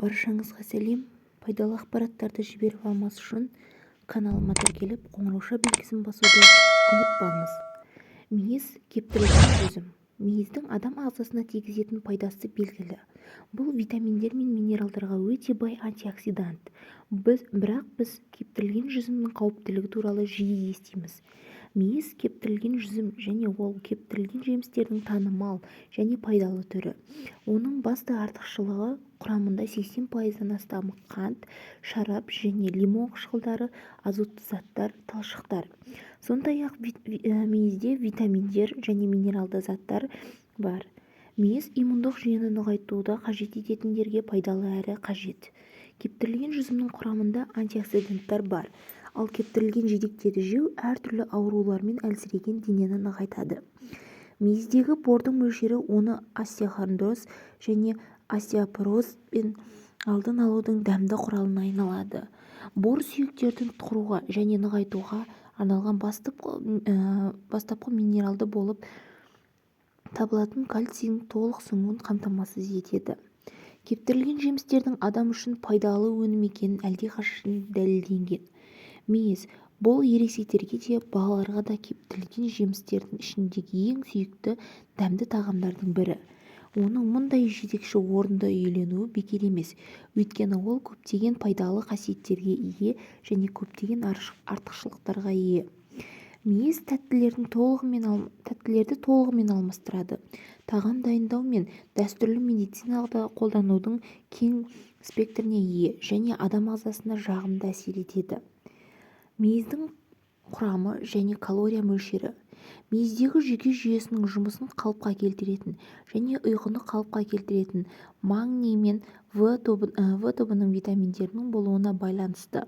Баршаңызға сәлем. Пайдалы ақпараттарды жіберіп алмас үшін каналыма тіркеліп қоңырауша белгісін басуды ұмытпаңыз. Мейіз кептірілген жүзім. Мейіздің адам ағзасына тигізетін пайдасы белгілі. Бұл витаминдер мен минералдарға өте бай антиоксидант. Бірақ біз кептірілген жүзімнің қауіптілігі туралы жиі естиміз. Мейіз кептірілген жүзім және ол кептірілген жемістердің танымал және пайдалы түрі. Оның басты артықшылығы құрамында 80%-нан астамы қант, шарап және лимон қышқылдары, азотты заттар, талшықтар. Сондай-ақ мейізде витаминдер және минералды заттар бар. Мейіз иммундық жүйені нығайтуды қажет ететіндерге пайдалы әрі қажет. Кептірілген жүзімнің құрамында антиоксиданттар бар, ал кептірілген жидектерді жеу әртүрлі аурулармен әлсіреген денені нығайтады. Мейіздегі бордың мөлшері оны остеохондроз және остеопорозбен алдын алудың дәмді құралына айналады. Бор сүйектерді құруға және нығайтуға арналған бастапқы минералды болып табылатын кальцийдің толық сіңуін қамтамасыз етеді. Кептірілген жемістердің адам үшін пайдалы өнім екенін әлдеқашан дәлелденген. Мейіз бұл ересектерге де балаларға да кептірілген жемістердің ішіндегі ең сүйікті дәмді тағамдардың бірі. Оның мұндай жетекші орынды иеленуі бекер емес, өйткені ол көптеген пайдалы қасиеттерге ие және көптеген артықшылықтарға ие. Мейіз тәттілерді толығымен алмастырады. Тағам дайындау мен дәстүрлі медицинада қолданудың кең спектріне ие және адам ағзасына жағымды әсер етеді. Мейіздің құрамы және калория мөлшері. Мейіздегі жүйке жүйесінің жұмысын қалыпқа келтіретін және ұйқыны қалыпқа келтіретін магний мен В тобының витаминдерінің болуына байланысты.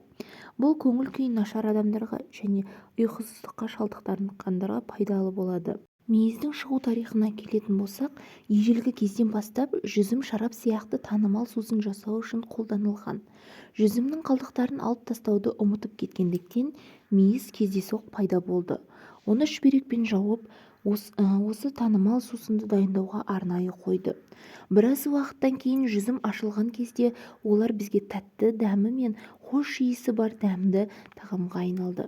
Бұл көңіл-күйі нашар адамдарға және ұйқысыздыққа шалдыққандарға пайдалы болады. Мейіздің шығу тарихына келетін болсақ, ежелгі кезден бастап жүзім шарап сияқты танымал сусын жасау үшін қолданылған. Жүзімнің қалдықтарын алып тастауды ұмытып кеткендіктен мейіз кездейсоқ пайда болды. Оны шүберекпен жауып, осы танымал сусынды дайындауға арнайы қойды. Біраз уақыттан кейін жүзім ашылған кезде олар бізге тәтті дәмі мен хош иісі бар дәмді тағамға айналды.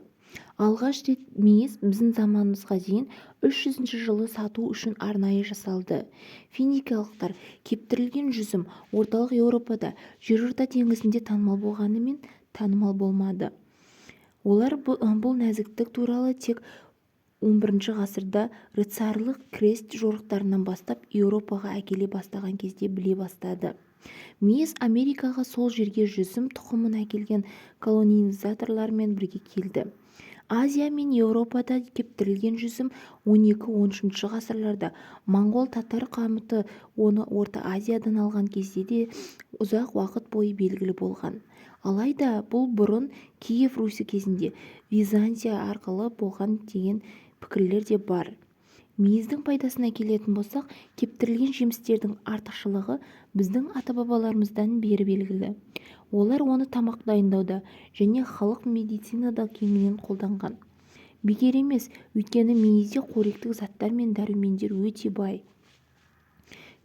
Алғаш рет мейіз біздің заманымызға дейін 300 жылы сату үшін арнайы жасалды. Финикиялықтар кептірілген жүзім орталық Еуропада, жерорта теңізінде танымал болғанымен танымал болмады. Олар бұл нәзіктік туралы тек 11 ғасырда рыцарлық крест жорықтарынан бастап Еуропаға әкеле бастаған кезде біле бастады. Мейіз Америкаға сол жерге жүзім тұқымын әкелген колонизаторлармен бірге келді. Азия мен Еуропада кептірілген жүзім 12-13 ғасырларда моңғол татар қамыты оны Орта Азиядан алған кезде де ұзақ уақыт бойы белгілі болған. Алайда бұл бұрын Киев Русі кезінде Византия арқылы болған деген пікірлер де бар. Мейіздің пайдасына келетін болсақ, кептірілген жемістердің артықшылығы біздің ата-бабаларымыздан бері белгілі. Олар оны тамақ дайындауда және халық медицинада кеңінен қолданған. Бекер емес, өйткені мейізде қоректік заттар мен дәрумендер өте бай.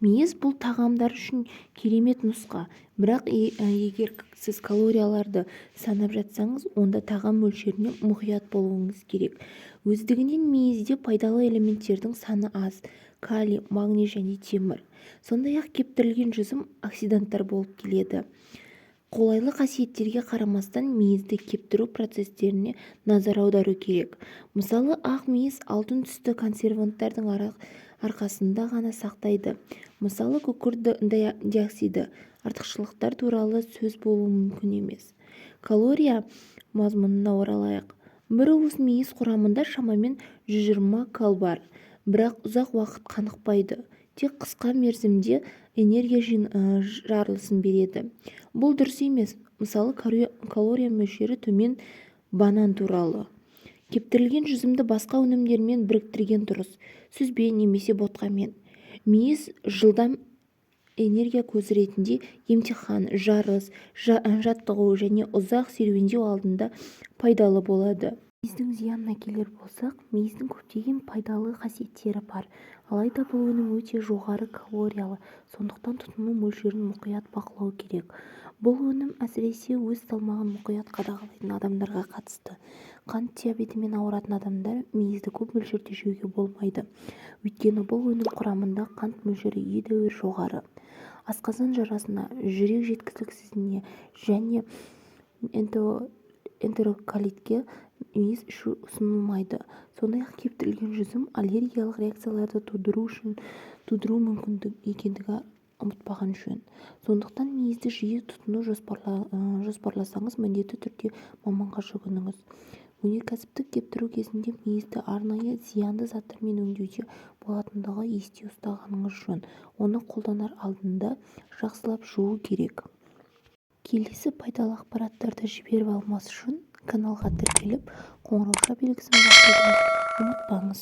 Мейіз бұл тағамдар үшін керемет нұсқа, бірақ егер сіз калорияларды санап жатсаңыз, онда тағам мөлшеріне мұқият болуыңыз керек. Өздігінен мейізде пайдалы элементтердің саны аз: калий, магний және темір. Сондай-ақ кептірілген жүзім оксиданттар болып келеді. Қолайлы қасиеттерге қарамастан мейізді кептіру процестеріне назар аудару керек. Мысалы, ақ мейіз алтын түсті консерванттардың арқасында ғана сақтайды. Мысалы, күкірт диоксиді артықшылықтар туралы сөз болуы мүмкін емес. Калория мазмұнына оралайық. Бір уыс мейіз құрамында шамамен 120 кал бар, бірақ ұзақ уақыт қанықпайды. Тек қысқа мерзімде энергия жарылысын береді. Бұл дұрыс емес. Мысалы, калория мөлшері төмен банан туралы. Кептірілген жүзімді басқа өнімдермен біріктірген дұрыс, сүзбе немесе ботқамен. Мейіз жылдам энергия көзі ретінде емтихан, жарыс, жаттығу және ұзақ серуендеу алдында пайдалы болады. мейіздің зиянына келер болсақ, мейіздің көптеген пайдалы қасиеттері бар, алайда бұл өнім өте жоғары калориялы, сондықтан тұтыну мөлшерін мұқият бақылау керек. Бұл өнім әсіресе өз салмағын мұқият қадағалайтын адамдарға қатысты. Қант диабетімен ауыратын адамдар мейізді көп мөлшерде жеуге болмайды, өйткені бұл өнім құрамында қант мөлшері едәуір жоғары. Асқазан жарасына, жүрек жеткізілісіне және энтероколитке мейіз ішу ұсынылмайды. Сондай-ақ кептірілген жүзім аллергиялық реакцияларды тудыруы мүмкін екендігін ұмытпаған жөн. Сондықтан мейізді жиі тұтыну жоспарласаңыз, міндетті түрде маманға жүгініңіз. Өнеркәсіптік кептіру кезінде мейізді арнайы зиянды заттармен өңдеуде болатындығы есте ұстағаныңыз жөн. Оны қолданар алдында жақсылап жуу керек. Келесі пайдалы ақпараттарды жіберіп алмас үшін каналға тіркеліп, қоңырауша белгісін басуды ұмытпаңыз.